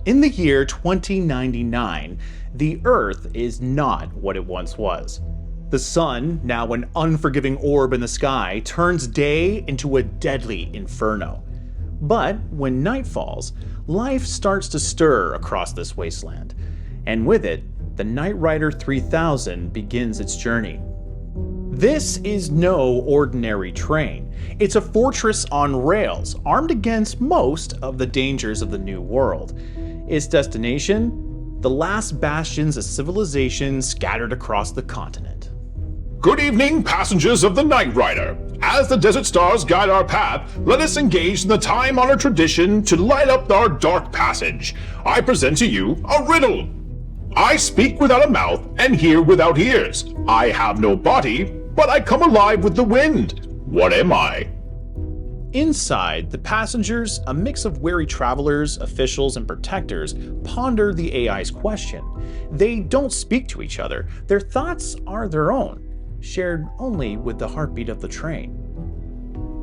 In the year 2099, the Earth is not what it once was. The sun, now an unforgiving orb in the sky, turns day into a deadly inferno. But when night falls, life starts to stir across this wasteland. And with it, the Knight Rider 3000 begins its journey. This is no ordinary train. It's a fortress on rails, armed against most of the dangers of the New World. Its destination? The last bastions of civilization scattered across the continent. Good evening, passengers of the Knight Rider. As the desert stars guide our path, let us engage in the time-honored tradition to light up our dark passage. I present to you a riddle. I speak without a mouth and hear without ears. I have no body, but I come alive with the wind. What am I? Inside, the passengers, a mix of wary travelers, officials, and protectors, ponder the AI's question. They don't speak to each other. Their thoughts are their own, shared only with the heartbeat of the train.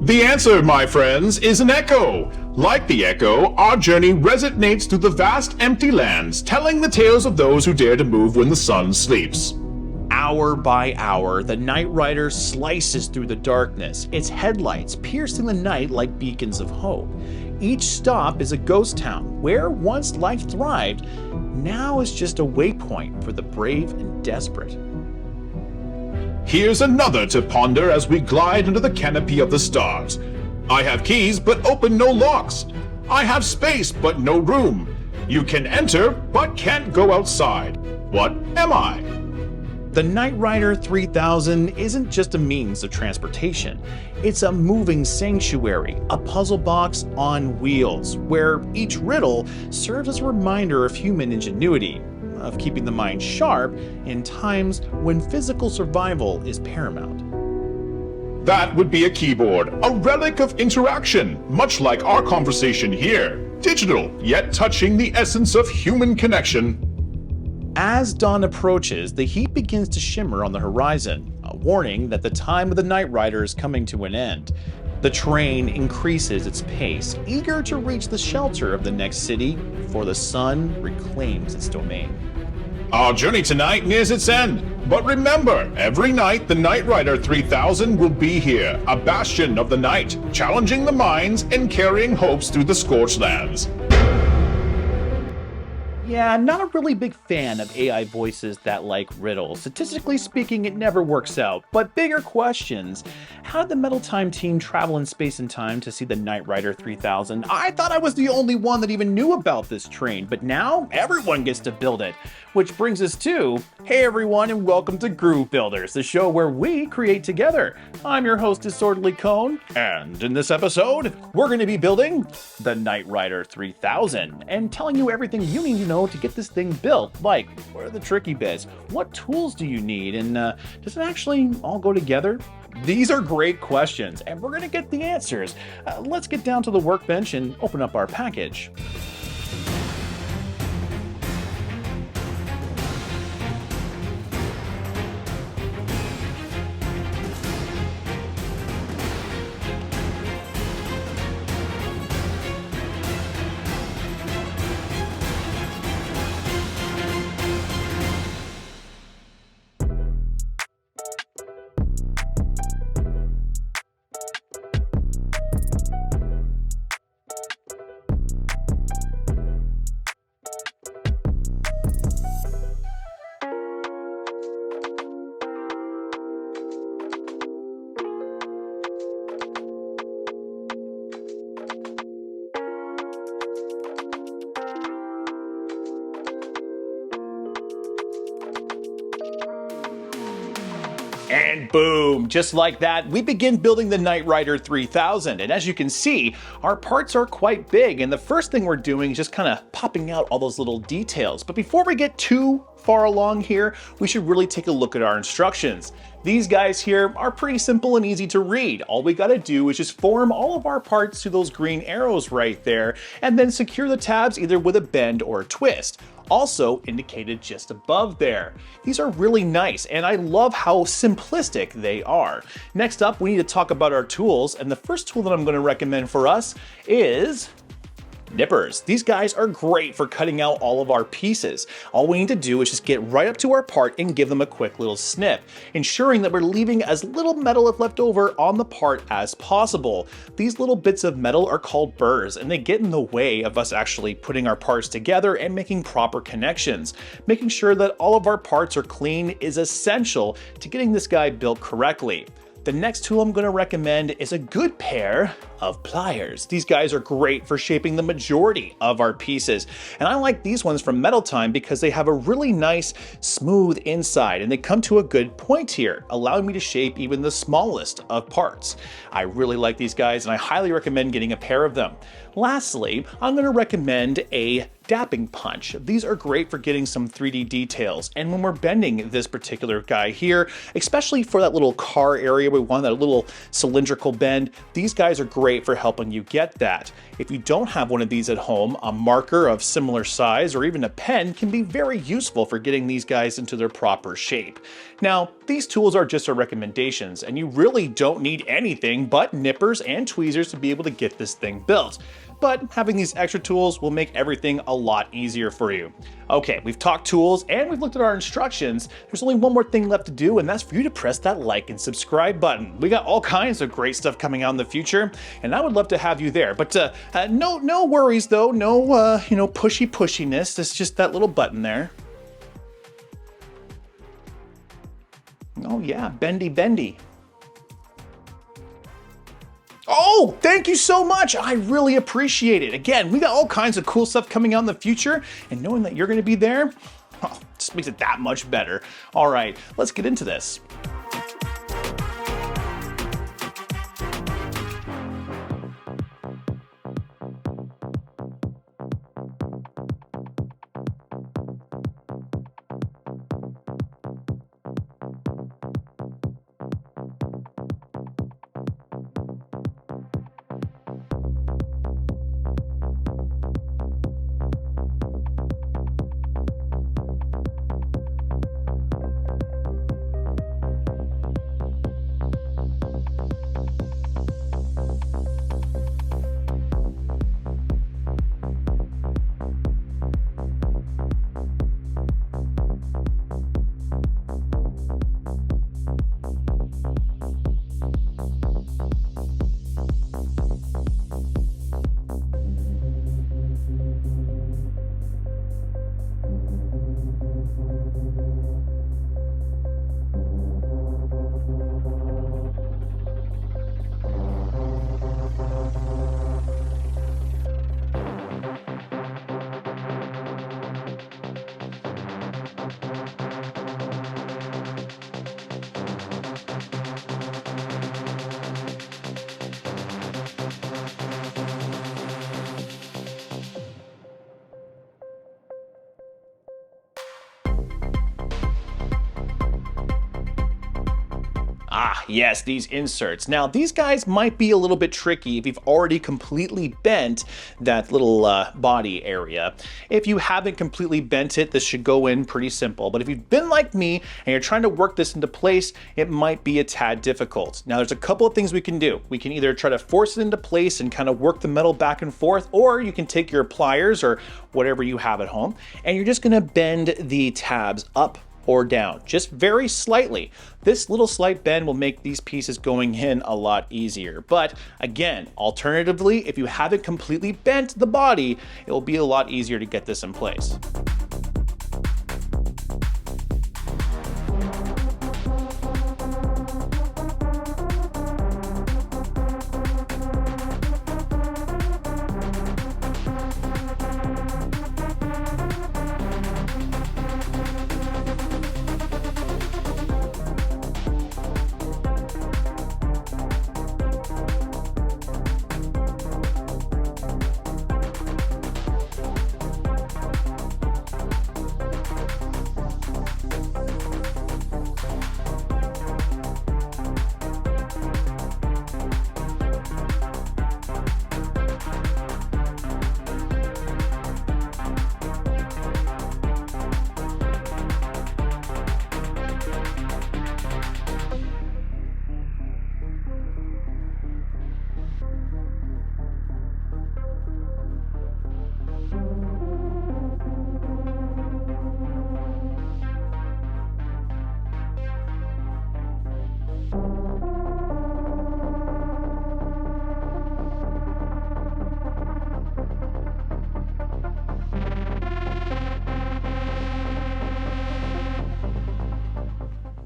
The answer, my friends, is an echo. Like the echo, our journey resonates through the vast empty lands, telling the tales of those who dare to move when the sun sleeps. Hour by hour, the Knight Rider slices through the darkness, its headlights piercing the night like beacons of hope. Each stop is a ghost town, where once life thrived, now is just a waypoint for the brave and desperate. Here's another to ponder as we glide under the canopy of the stars. I have keys, but open no locks. I have space, but no room. You can enter, but can't go outside. What am I? The Knight Rider 3000 isn't just a means of transportation. It's a moving sanctuary, a puzzle box on wheels, where each riddle serves as a reminder of human ingenuity, of keeping the mind sharp in times when physical survival is paramount. That would be a keyboard, a relic of interaction, much like our conversation here. Digital, yet touching the essence of human connection. As dawn approaches, the heat begins to shimmer on the horizon, a warning that the time of the Knight Rider is coming to an end. The train increases its pace, eager to reach the shelter of the next city before the sun reclaims its domain. Our journey tonight nears its end, but remember, every night the Knight Rider 3000 will be here, a bastion of the night, challenging the minds and carrying hopes through the scorched lands. Yeah, I'm not a really big fan of AI voices that like riddles. Statistically speaking, it never works out. But bigger questions. How did the Metal Time team travel in space and time to see the Knight Rider 3000? I thought I was the only one that even knew about this train, but now everyone gets to build it. Which brings us to, hey everyone and welcome to Groove Builders, the show where we create together. I'm your host Disorderlycone, and in this episode, we're going to be building the Knight Rider 3000 and telling you everything you need to know to get this thing built. Like, what are the tricky bits? What tools do you need? And does it actually all go together? These are great questions, and we're going to get the answers. Let's get down to the workbench and open up our package. And boom, just like that, we begin building the Knight Rider 3000. And as you can see, our parts are quite big. And the first thing we're doing is just kind of popping out all those little details. But before we get too far along here, we should really take a look at our instructions. These guys here are pretty simple and easy to read. All we gotta do is just form all of our parts to those green arrows right there, and then secure the tabs either with a bend or a twist. Also indicated just above there. These are really nice, and I love how simplistic they are. Next up, we need to talk about our tools, and the first tool that I'm going to recommend for us is Nippers. These guys are great for cutting out all of our pieces. All we need to do is just get right up to our part and give them a quick little snip, ensuring that we're leaving as little metal left over on the part as possible. These little bits of metal are called burrs, and they get in the way of us actually putting our parts together and making proper connections. Making sure that all of our parts are clean is essential to getting this guy built correctly. The next tool I'm going to recommend is a good pair of pliers. These guys are great for shaping the majority of our pieces. And I like these ones from Metal Time because they have a really nice smooth inside and they come to a good point here, allowing me to shape even the smallest of parts. I really like these guys and I highly recommend getting a pair of them. Lastly, I'm going to recommend a dapping punch. These are great for getting some 3D details, and when we're bending this particular guy here, especially for that little car area where we want that little cylindrical bend, these guys are great for helping you get that. If you don't have one of these at home, a marker of similar size or even a pen can be very useful for getting these guys into their proper shape. Now, these tools are just our recommendations, and you really don't need anything but nippers and tweezers to be able to get this thing built. But having these extra tools will make everything a lot easier for you. Okay, we've talked tools and we've looked at our instructions. There's only one more thing left to do, and that's for you to press that like and subscribe button. We got all kinds of great stuff coming out in the future, and I would love to have you there. But no worries though, no pushiness. It's just that little button there. Oh yeah, bendy. Oh, thank you so much. I really appreciate it. Again, we got all kinds of cool stuff coming out in the future, and knowing that you're going to be there, just makes it that much better. All right, let's get into this. Ah, yes, these inserts. Now, these guys might be a little bit tricky if you've already completely bent that little body area. If you haven't completely bent it, this should go in pretty simple. But if you've been like me and you're trying to work this into place, it might be a tad difficult. Now, there's a couple of things we can do. We can either try to force it into place and kind of work the metal back and forth, or you can take your pliers or whatever you have at home, and you're just gonna bend the tabs up or down, just very slightly. This little slight bend will make these pieces going in a lot easier. But again, alternatively, if you haven't completely bent the body, it will be a lot easier to get this in place.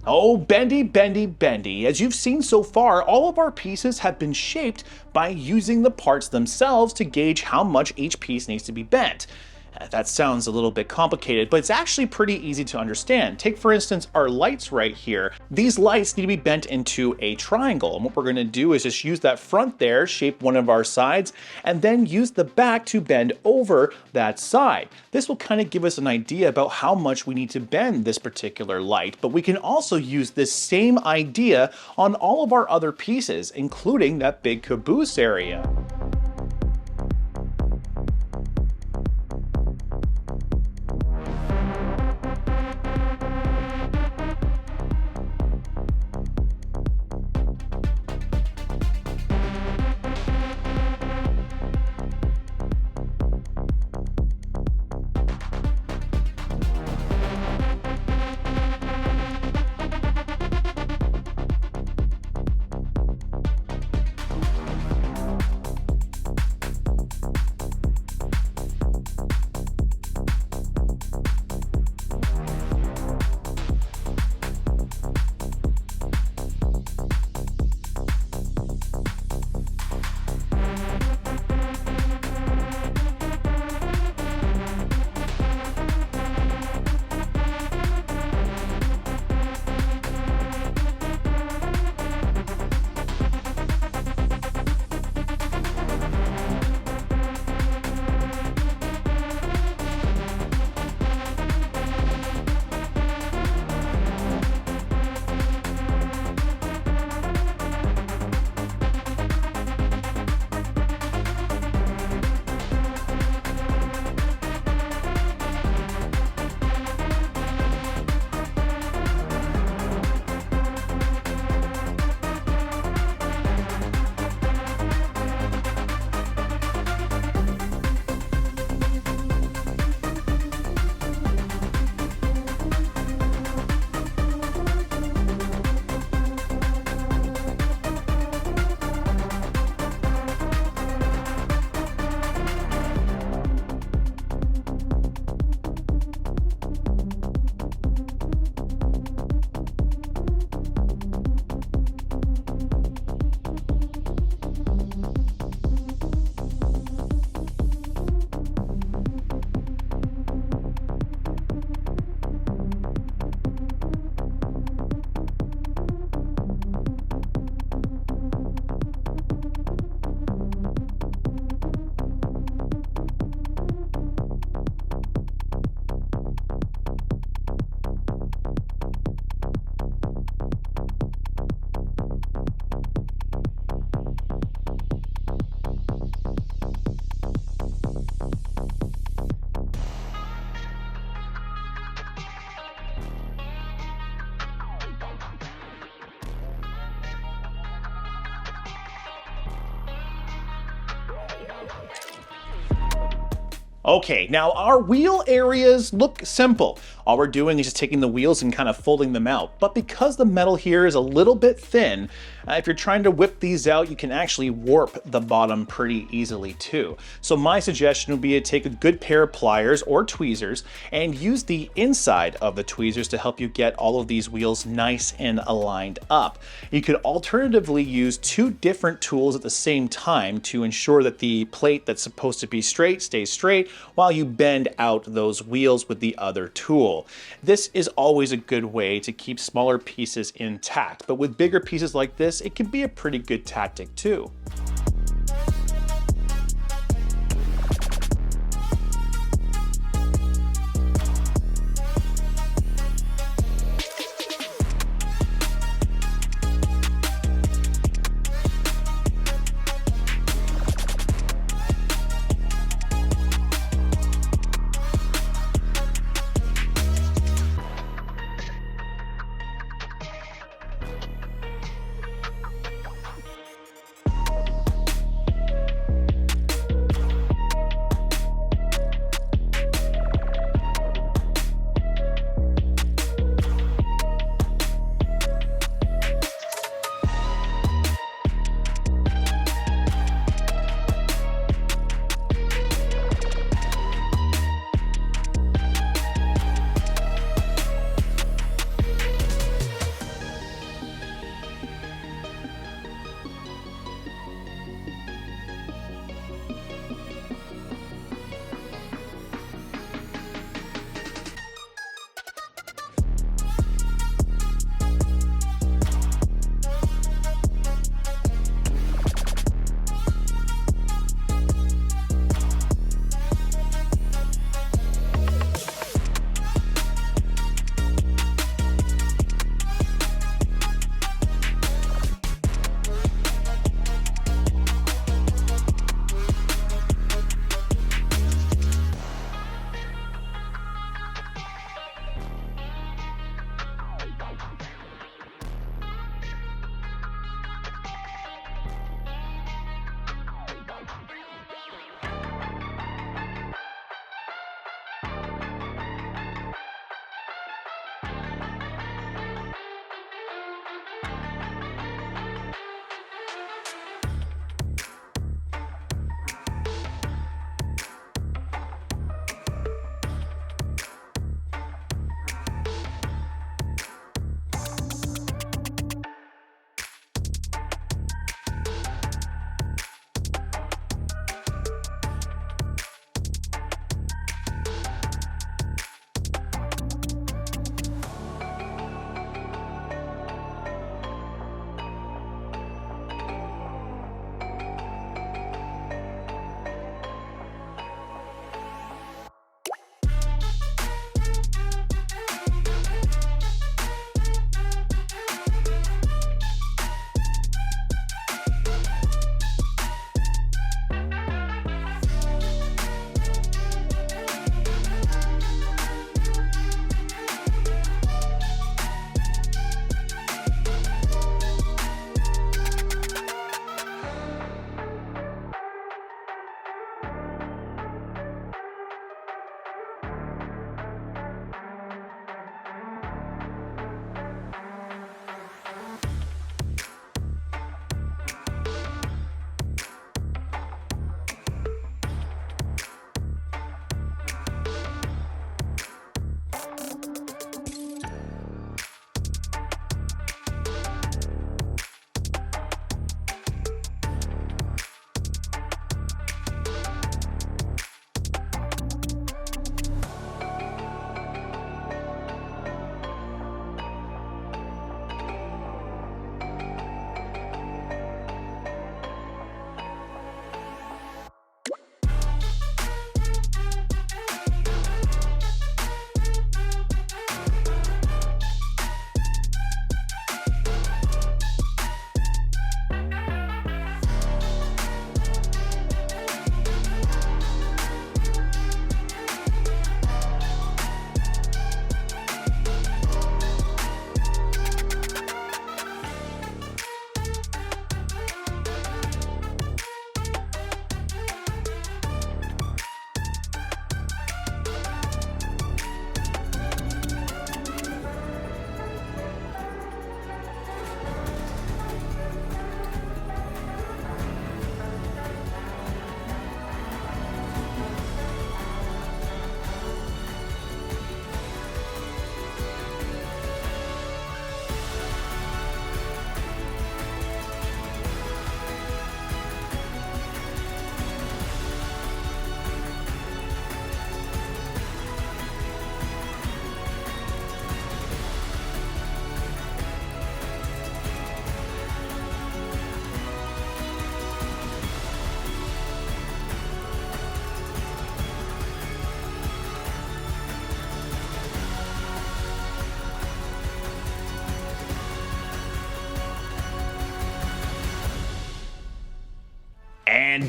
Oh, bendy, bendy, bendy. As you've seen so far, all of our pieces have been shaped by using the parts themselves to gauge how much each piece needs to be bent. That sounds a little bit complicated, but it's actually pretty easy to understand. Take, for instance, our lights right here. These lights need to be bent into a triangle, and what we're going to do is just use that front there, shape one of our sides, and then use the back to bend over that side. This will kind of give us an idea about how much we need to bend this particular light, but we can also use this same idea on all of our other pieces, including that big caboose area. Okay, now our wheel areas look simple. All we're doing is just taking the wheels and kind of folding them out. But because the metal here is a little bit thin, if you're trying to whip these out, you can actually warp the bottom pretty easily too. So my suggestion would be to take a good pair of pliers or tweezers and use the inside of the tweezers to help you get all of these wheels nice and aligned up. You could alternatively use two different tools at the same time to ensure that the plate that's supposed to be straight stays straight while you bend out those wheels with the other tool. This is always a good way to keep smaller pieces intact, but with bigger pieces like this, it can be a pretty good tactic too.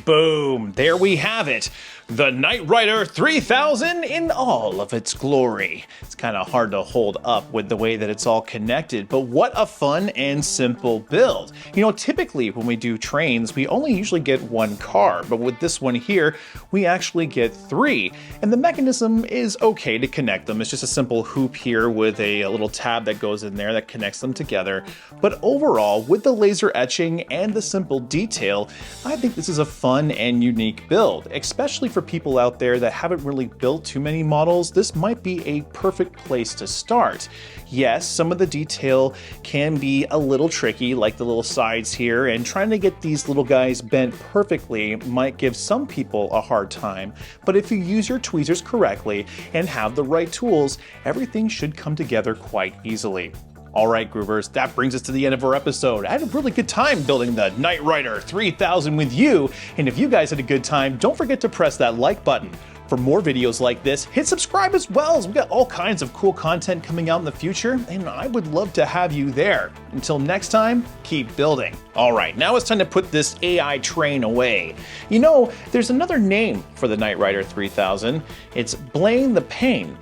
Boom! There we have it. The Knight Rider 3000 in all of its glory. It's kind of hard to hold up with the way that it's all connected, but what a fun and simple build. You know, typically when we do trains, we only usually get one car, but with this one here, we actually get three. And the mechanism is okay to connect them. It's just a simple hoop here with a little tab that goes in there that connects them together. But overall, with the laser etching and the simple detail, I think this is a fun and unique build, especially for people out there that haven't really built too many models. This might be a perfect place to start. Yes, some of the detail can be a little tricky, like the little sides here, and trying to get these little guys bent perfectly might give some people a hard time. But if you use your tweezers correctly and have the right tools, everything should come together quite easily. Alright Groovers, that brings us to the end of our episode. I had a really good time building the Knight Rider 3000 with you, and if you guys had a good time, don't forget to press that like button. For more videos like this, hit subscribe as well, as we got all kinds of cool content coming out in the future, and I would love to have you there. Until next time, keep building. Alright, now it's time to put this AI train away. You know, there's another name for the Knight Rider 3000. It's Blaine the Pain.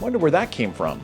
Wonder where that came from.